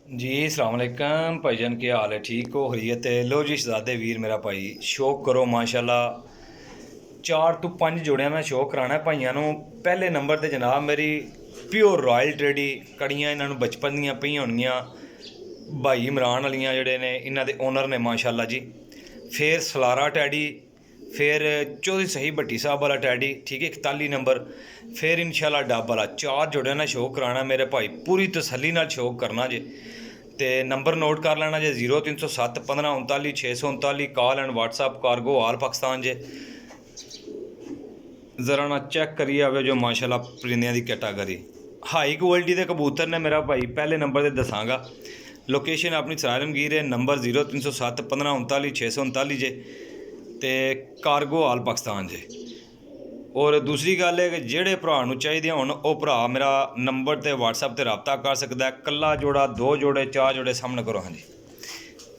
जी अस्सलाम वालेकुम भाईजान, क्या हाल है? ठीक हो? खैरियत है? लो जी शहजादे वीर मेरा भाई शौक करो माशाल्लाह। 4 ਤੋਂ 5 जोड़ियां मैं शौक कराना भाइयों ਨੂੰ। पहले नंबर ਤੇ जनाब मेरी प्योर रॉयल ट्रेडी कड़ियां इन्हां ਨੂੰ बचपन ਦੀਆਂ ਪਈਆਂ ਹੋਣਗੀਆਂ भाई इमरान वालियां ਜਿਹੜੇ ਨੇ ਇਹਨਾਂ ਦੇ ओनर ने माशाल्लाह जी। फिर सलारा टैडी, फिर चौधरी सही भट्टी साहब वाला टैडी, ठीक है 41 नंबर। फिर इंशाल्लाह डब वाला 4 जोड़ियां ना शौक कराना मेरे भाई, पूरी तसल्ली नाल शौक करना जे। तो नंबर नोट कर लेना जे 0307 15 39 639, कॉल एंड व्हाट्सअप कार्गो आल पाकिस्तान जे। ज़रा ना चेक करिए आवे जो माशाल्लाह परिंदियां दी कैटागरी हाई क्वालिटी के कबूतर ने मेरा भाई। पहले नंबर से दसांगा लोकेशन अपनी सरायलमगीर है, नंबर 0307 15 39 639 जे, तो कार्गो आल पाकिस्तान जे। और दूसरी गल है कि जेड़े भरा नूं चाहिए होण वो भरा मेरा नंबर ते व्हाट्सअप ते रबता कर सकता है। कल्ला जोड़ा, 2 जोड़े, 4 जोड़े सामने करो। हाँ जी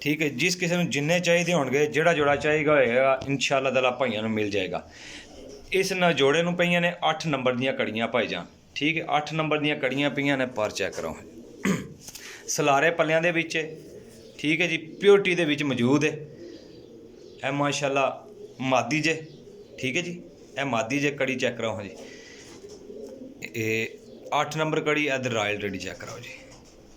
ठीक है। जिस किसी नूं जिन्ने चाहिए होणगे, जेड़ा जोड़ा चाहिए होएगा इंशाअल्लाह ताला भाइयों नूं मिल जाएगा। इस न जोड़े नूं पईयां ने 8 नंबर दीयां कड़ियां भाईजान, ठीक है 8 नंबर दीयां कड़ियां पईयां ने। पर चेक करो सलारे पल्लियां दे विच, ठीक है जी, प्योरिटी दे विच मौजूद है। ए माशाल्लाह मादी जे, ठीक है जी, ए मादी जे। कड़ी चेक कराओ हाँ जी, ये 8 नंबर कड़ी। इधर रॉयल टेडी चेक कराओ जी,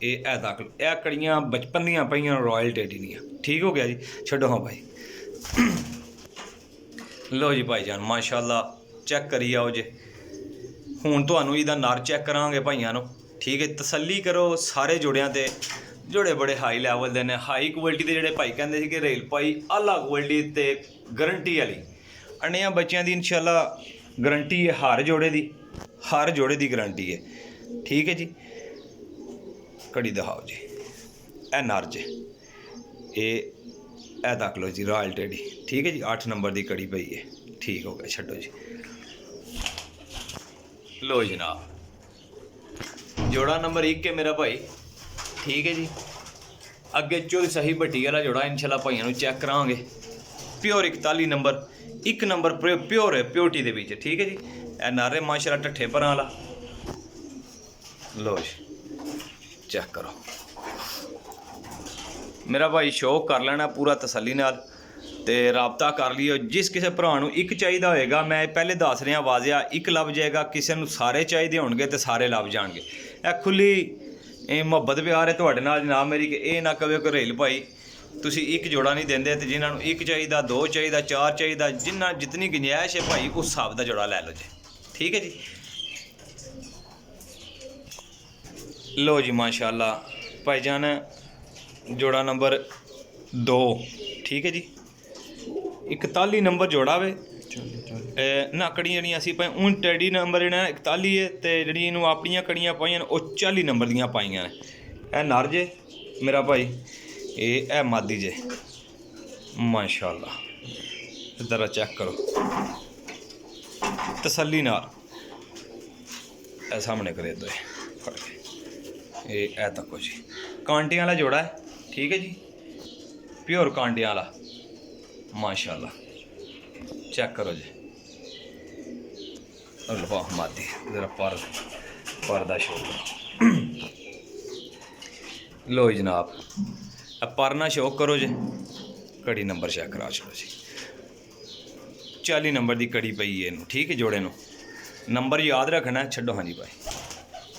ये है तक ए कड़ियाँ बचपन दियां पईयां रॉयल टेडी दियां। ठीक हो गया जी, छड्डो हाँ भाई। लो जी भाईजान माशाल्लाह चेक करी आओ जे। हुण तुहानूं इहदा नर चेक करांगे भाइयां नूं, ठीक है। तसल्ली करो सारे जोड़ियां ते, जोड़े बड़े हाई लैवल दे ने, हाई क्वालिटी दे। जेहड़े भाई कहंदे सी कि रेल भाई आला क्वालिटी ते गारंटी वाली अनेया बच्चों की इंशाल्लाह गारंटी है। हर जोड़े की, हर जोड़े की गारंटी है, ठीक है जी। कड़ी दिखाओ जी, ए नर जे, ए तक लो जी रॉयल टेडी, ठीक है जी। 8 नंबर की कड़ी पई है, ठीक हो गया, छड्डो जी। लो जनाब जोड़ा नंबर 1 है मेरा भाई, ठीक है जी। अगे चौधरी सही भट्टी वाला जोड़ा इंशाल्लाह भाइयों नूं चेक करांगे। प्योर 41 नंबर, 1 नंबर प्योर है प्योरिटी दे विच, ठीक है जी। ए नारे माशाल्लाह ढट्ठे भरां वाला। लो जी चेक करो मेरा भाई, शौक कर लेना पूरा तसल्ली नाल ते राबता कर लियो। जिस किसी भरा नूं एक चाहिए होएगा, मैं पहले दस रहा वाजिया, एक लभ जाएगा। किसी नूं सारे चाहिए होणगे तो सारे लभ जाणगे। ए खुली मुहब्बत प्यार है तुहाडे नाल जनाब मेरी, कि ये ना कहो कि रेल भाई तुसी एक जोड़ा नहीं देंदे, तो जिन्हों एक चाहिए, 2 चाहिए, 4 चाहिए, जिन्ना जितनी गुंजाइश है भाई उस हिसाब का जोड़ा लै लो जी, ठीक है जी। लो जी माशाल्लाह भाईजान जोड़ा नंबर 2, ठीक है जी। 41 नंबर जोड़ा वे ना। कड़ियाँ जी असी पाई हूँ टैडी नंबर जेह्ड़ा 41 है, तो जी इनू अपनियां कड़ियां पाइयां वो 40 नंबर दियां पाइयां ने। ए नर जे मेरा भाई, ये है मादी जे माशाल्लाह। इधर चेक करो तसल्ली नाल, सामने करे दो फड़ के। ये है तको जी कांटियां वाला जोड़ा है, ठीक है जी, प्योर कांटियां वाला माशाल्लाह। चेक करो जी वाह मादी, जरा पर्दा शो करो। लो जनाब परना शौक करो जी। कड़ी नंबर चेक करा छोड़ो जी, 40 नंबर की कड़ी पई है इनू, ठीक है। जोड़े नू नंबर याद रखना, छड्डो हाँ जी भाई।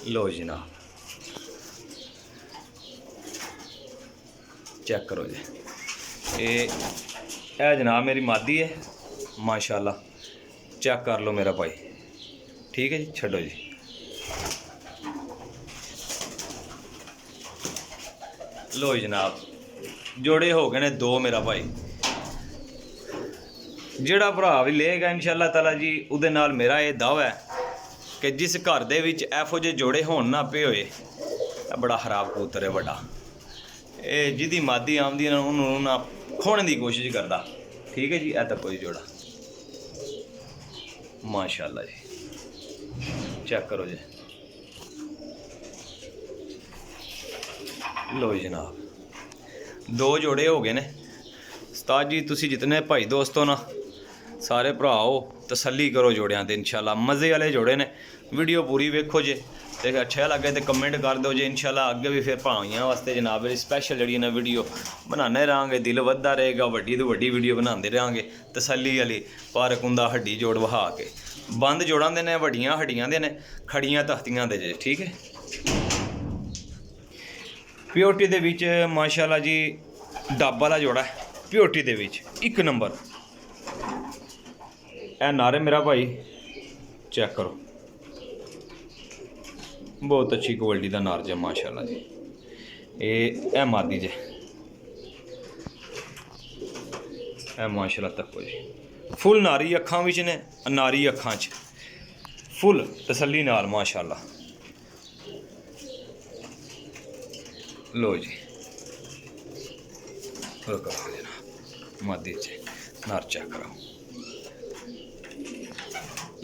लो जनाब चेक करो जी, ये जनाब मेरी मादी है माशाल्लाह। चेक कर लो मेरा भाई, ठीक है जी, छड्डो जी। लो जनाब जोड़े हो गए ने 2 मेरा भाई। जेड़ा भरा भी लेगा इंशाल्लाह ताला जी, उहदे नाल मेरा ये दावा है कि जिस घर दे विच एफो जे जोड़े होण ना पे होए, बड़ा खराब कबूतर है बड़ा। ये जिहदी मादी आमदी ना उन्होंने ना खोने की कोशिश करता, ठीक है जी। ऐ तक कोई जोड़ा माशाल्लाह जी, चेक करो जी। लो जनाब 2 जोड़े हो गए ने। उस्ताद जी तुसी जितने भाई दोस्त हो ना, सारे भरा हो तसल्ली करो जोड़ियां ते इंशाल्लाह मज़े वाले जोड़े ने। वीडियो पूरी वेखो जे, ਤੇ ਅੱਛਾ ਲੱਗੇ ਤੇ ਕਮੈਂਟ ਕਰ ਦਿਓ ਜੀ। ਇਨਸ਼ਾਅੱਲਾ ਅੱਗੇ ਵੀ ਫਿਰ ਭਾਈਆਂ ਵਾਸਤੇ ਜਨਾਬ ਸਪੈਸ਼ਲ ਜਿਹੜੀ ਨਾ ਵੀਡੀਓ ਬਣਾਉਂਦੇ ਰਹਾਂਗੇ। ਦਿਲ ਵੱਧਦਾ ਰਹੇਗਾ, ਵੱਡੀ ਤੋਂ ਵੱਡੀ ਵੀਡੀਓ ਬਣਾਉਂਦੇ ਰਹਾਂਗੇ ਤਸੱਲੀ ਵਾਲੀ। ਪਾਰਕ ਹੁੰਦਾ ਹੱਡੀ ਜੋੜ ਵਹਾ ਕੇ, ਬੰਦ ਜੋੜਾਂ ਦੇ ਨੇ, ਵੱਡੀਆਂ ਹੱਡੀਆਂ ਦੇ ਨੇ, ਖੜੀਆਂ ਤਖਤੀਆਂ ਦੇ ਜੇ, ਠੀਕ ਹੈ। ਪਿਓਰਟੀ ਦੇ ਵਿੱਚ ਮਾਸ਼ਾਅੱਲਾ ਜੀ ਡੱਬ ਵਾਲਾ ਜੋੜਾ ਪਿਓਰਟੀ ਦੇ ਵਿੱਚ 1 ਨੰਬਰ। ਇਹ ਨਾਰੇ ਮੇਰਾ ਭਾਈ ਚੈੱਕ ਕਰੋ, ਬਹੁਤ ਅੱਛੀ ਕੁਆਲਿਟੀ ਦਾ ਨਾਰ ਜੇ ਮਾਸ਼ਾਅੱਲਾ ਜੀ। ਇਹ ਮਾਦੀ ਜੇ, ਇਹ ਮਾਸ਼ਾਅੱਲਾ ਤੱਕੋ ਜੀ ਫੁੱਲ ਨਾਰੀ ਅੱਖਾਂ ਵਿੱਚ ਨੇ, ਨਾਰੀ ਅੱਖਾਂ 'ਚ ਫੁੱਲ ਤਸੱਲੀ ਨਾਲ ਮਾਸ਼ਾਅੱਲਾ। लो जी करो जनाब मादी च नार चेक कराओ।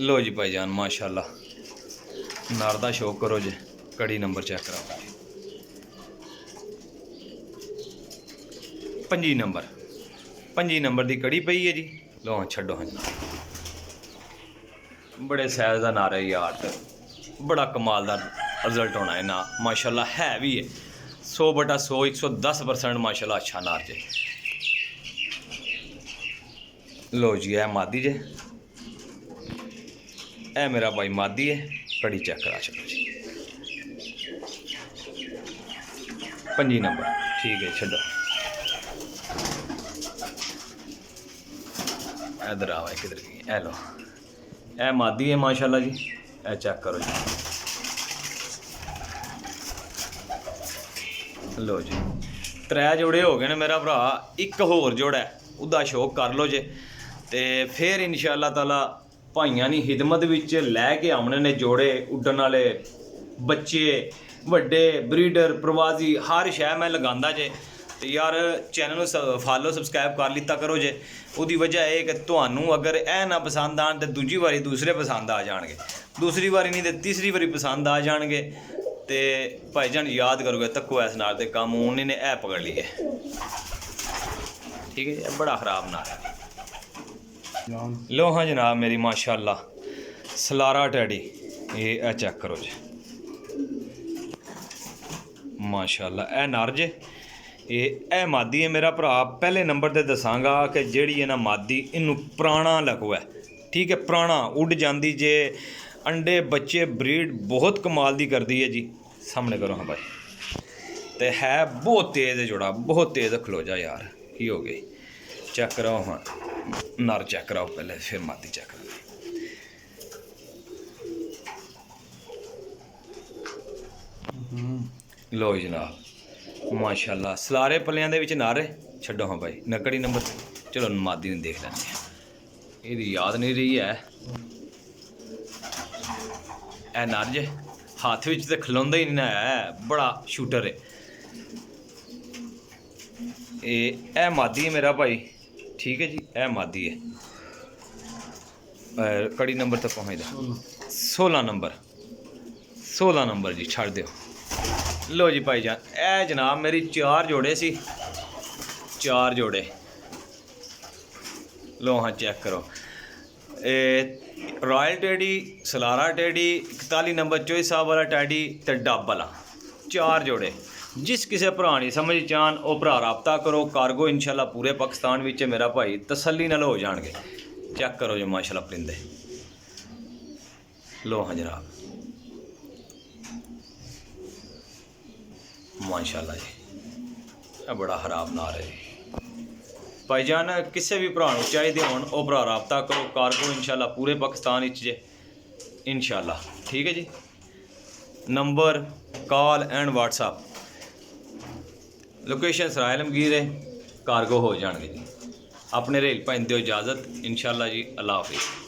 लो जी भाईजान माशाल्लाह नार दा शौक करो जी। कड़ी नंबर चेक कराओ, 5 नंबर 5 नंबर की कड़ी पई है जी। लो हाँ छड्डो हाँ जनाब, बड़े साइज का नार है यार, बड़ा कमाल का रिजल्ट होना है ना माशाल्लाह। है भी है 100/100 110% माशाल्लाह अच्छा नार जे। लो जी है मादी जे, ए मेरा भाई मादी है। कड़ी चेक करा चलो जी, 5 नंबर ठीक है। छो इधर आवा किधर गई, ए लो ए मादी है माशाल्लाह जी। ए चेक करो जी। लो जी 3 जोड़े हो गए ने मेरा भरा, एक होर जोड़ा है उसका शौक कर लो जे। तो फिर इंशाअल्लाह ताला भाइयों की खिदमत विच लैके आने ने जोड़े उड्डन वाले बच्चे वड्डे ब्रीडर प्रवासी हर शै मैं लगांदा जे। तो यार चैनल फॉलो सबसक्राइब कर लिता करो जे। उसकी वजह है कि तुहानू अगर ए ना पसंद आन तो दूजी बारी दूसरे पसंद आ जाएंगे, दूसरी बारी नहीं तो तीसरी बारी पसंद आ जाएंगे। तो भाईजान याद करोगे तक्को इस नार के काम उन्होंने ऐ पकड़ लिए, ठीक है। बड़ा ख़राब नार है। लो हाँ जनाब मेरी माशाल्लाह सलारा टैडी, ये चेक करो जी माशाल्लाह। ए नार जे ये मादी है मेरा भरा। पहले नंबर ते दसांगा कि जेड़ी है ना मादी इनू पुराना लगो है, ठीक है। पुराना उड़ जाती जे, अंडे बच्चे ब्रीड बहुत कमाल दी करती है जी। सामने करो हाँ भाई, तो है बहुत तेज़ है जोड़ा, बहुत तेज़। खलो जा यार की हो गई, चेक कराओ हाँ नर चेक कराओ पहले, फिर मादी चेक कराओ। लो जनाब माशाल्लाह सलारे पलियां दे विच नारे। छड्डो हाँ भाई नकड़ी नंबर। चलो मादी ने देख लैंदे आं, इहदी याद नहीं रही है। ए नर जे हाथ विच ते खलोंदा ही नहीं है, बड़ा शूटर है। ए मादी है मेरा भाई, ठीक है जी। ए मादी है, कड़ी नंबर तक पहुँचदा 16 नंबर 16 नंबर जी। छड़ दिओ। लो जी भाईजान ए जनाब मेरी 4 जोड़े सी, 4 जोड़े। लो हाँ चेक करो, रॉयल टैडी, सलारा टैडी, 41 नंबर चोई साहब वाला टैडी ते डब वाला, 4 जोड़े। जिस किसी भरा नहीं समझ चाहन वो भरा राबता करो। कार्गो इंशाल्लाह पूरे पाकिस्तान विच मेरा भाई तसल्ली नाल हो जाएंगे। चेक करो जी माशाल्लाह परिंदे। लो हाँ जनाब माशाल्लाह जी, बड़ा खराब नार है जी। भाईजान किसी भी भरा चाहिए हो भरा राबता करो। कार्गो इंशाल्लाह पूरे पाकिस्तान जे इंशाल्लाह, ठीक है जी। Number call and WhatsApp location Sarai Alamgir है, कार्गो हो जाएंगे जी। अपने रेल भाई दो इजाज़त इंशाल्लाह जी। अल्लाह हाफिज़।